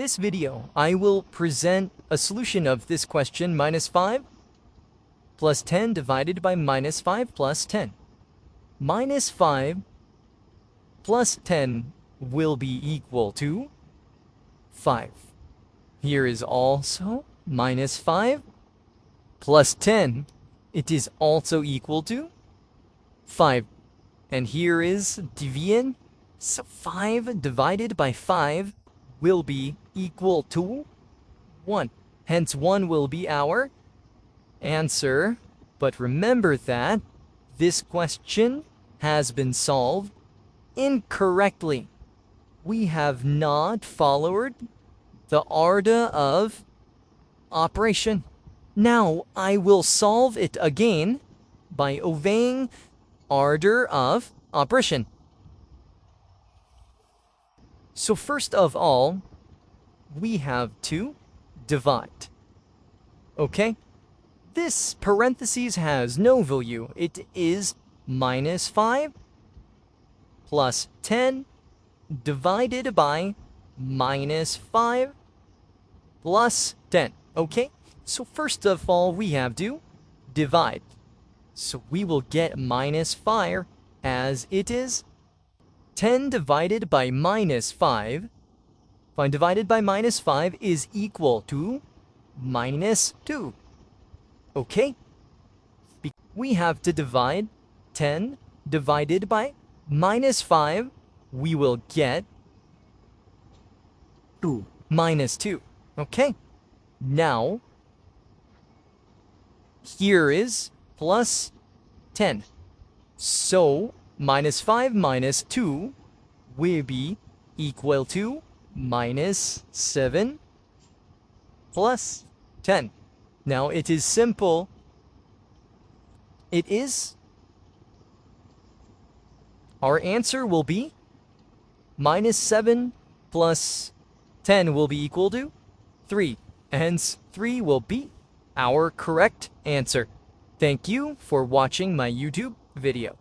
this video, I will present a solution of this question: minus 5 plus 10 divided by minus 5 plus 10. Minus 5 plus 10 will be equal to 5. Here is also minus 5 plus 10. It is also equal to 5. And here is division. So 5 divided by 5 will be equal to 1. Hence 1 will be our answer. But remember that this question has been solved incorrectly. We have not followed the order of operation. Now I will solve it again by obeying order of operation. So first of all, we have to divide. Okay? This parentheses has no value. It is minus 5 plus 10 divided by minus 5 plus 10. Okay? So first of all, we have to divide. So we will get minus 5 as it is. 10 divided by minus 5. 5 divided by minus 5 is equal to minus 2. Okay? We have to divide 10 divided by minus 5. We will get 2 minus 2. Okay? Now, here is plus 10. So, minus 5 minus 2 will be equal to minus 7 plus 10. Now, it is simple. Our answer will be minus 7 plus 10 will be equal to 3. Hence, 3 will be our correct answer. Thank you for watching my YouTube video.